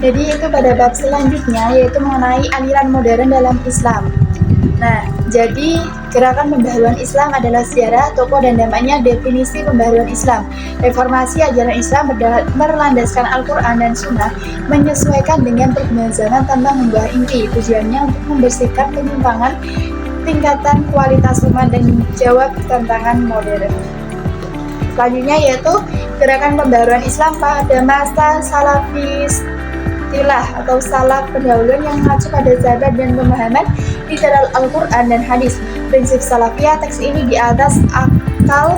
Jadi itu pada bab selanjutnya yaitu mengenai aliran modern dalam Islam. Nah, jadi gerakan pembaharuan Islam adalah sejarah, tokoh dan dampaknya. Definisi pembaharuan Islam. Reformasi ajaran Islam berlandaskan Al-Quran dan Sunnah, menyesuaikan dengan perkembangan zaman tanpa mengubah inti. Tujuannya untuk membersihkan penyimpangan tingkatan kualitas umat dan menjawab tantangan modern. Selanjutnya yaitu gerakan pembaharuan Islam pada masa Salafistilah atau salaf pendahuluan yang mengacu pada sahabat dan pemahaman literal Al-Quran dan hadis. Prinsip salafiyah, teks ini di atas akal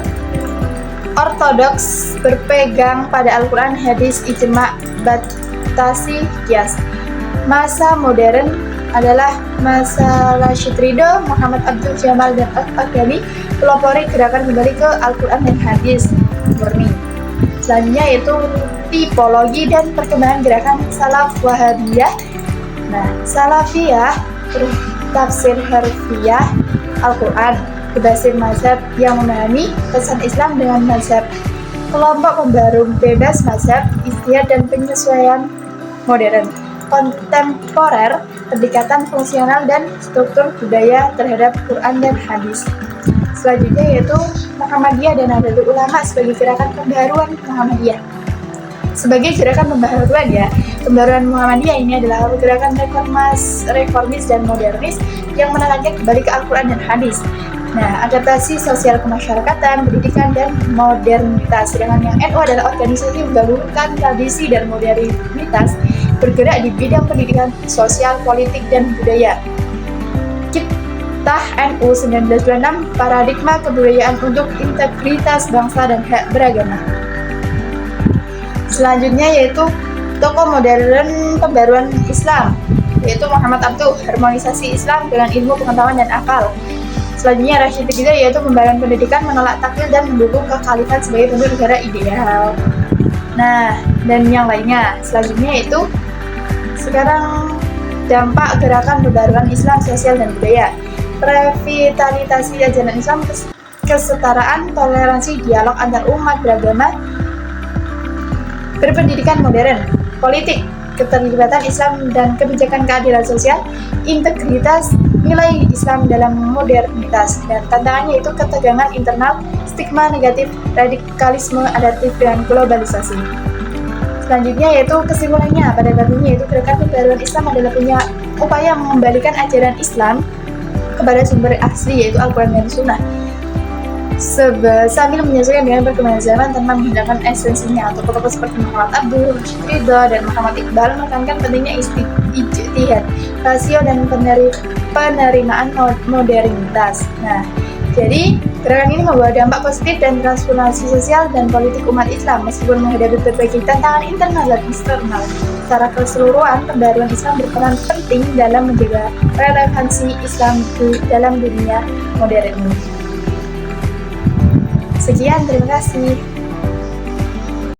ortodoks, berpegang pada Al-Quran, hadis, ijma, batasi, qiyas. Masa modern adalah masa Rashid Ridho, Muhammad Abdul Jamal dan Al-Ghazali pelopori gerakan kembali ke Al-Quran dan hadis murni. Selanjutnya yaitu tipologi dan perkembangan gerakan salaf wahabiyah. Nah, salafiyah tafsir harfiah Al-Quran, berbasis mazhab yang memahami pesan Islam dengan mazhab. Kelompok pembaru bebas mazhab, ijtihad dan penyesuaian modern. Kontemporer, pendekatan fungsional dan struktur budaya terhadap Quran dan hadis. Selanjutnya yaitu Muhammadiyah dan Nahdlatul Ulama sebagai gerakan pembaharuan Muhammadiyah. Sebagai gerakan pembaharuan pembaharuan Muhammadiyah ini adalah gerakan reformis dan modernis yang menekankan kembali ke Al-Quran dan hadis. Nah, adaptasi sosial kemasyarakatan, pendidikan dan modernitas. Sedangkan yang NU adalah organisasi menggabungkan tradisi dan modernitas, bergerak di bidang pendidikan, sosial, politik dan budaya. Kiprah NU 1926, paradigma kebudayaan untuk integritas bangsa dan hak beragama. Selanjutnya yaitu tokoh modern pembaruan Islam, yaitu Muhammad Abduh, harmonisasi Islam dengan ilmu pengetahuan dan akal. Selanjutnya Rashid Ridho, yaitu pembaruan pendidikan, menolak takwil dan mendukung kekhalifahan sebagai bentuk negara ideal. Nah, dan yang lainnya. Selanjutnya yaitu sekarang dampak gerakan pembaruan Islam, sosial dan budaya. Revitalisasi ajaran Islam, kesetaraan, toleransi, dialog antar umat beragama, berpendidikan modern, politik, keterlibatan Islam dan kebijakan keadilan sosial, integritas, nilai Islam dalam modernitas, dan tantangannya itu ketegangan internal, stigma negatif, radikalisme adaptif dan globalisasi. Selanjutnya yaitu kesimpulannya pada bab ini, yaitu gerakan pembaruan Islam adalah punya upaya mengembalikan ajaran Islam kepada sumber asli yaitu Al-Quran dan Sunnah, sambil menyesuaikan dengan perkembangan zaman tanpa menghilangkan esensinya. Tokoh-tokoh seperti Muhammad Abduh, Rashid Ridho, dan Muhammad Iqbal menekankan pentingnya ijtihad, rasio dan penerimaan modernitas. Nah, jadi gerakan ini membawa dampak positif dan transformasi sosial dan politik umat Islam meskipun menghadapi berbagai tantangan internal dan eksternal. Secara keseluruhan, pembaruan Islam berperan penting dalam menjaga relevansi Islam dalam dunia modern ini. Sekian, terima kasih.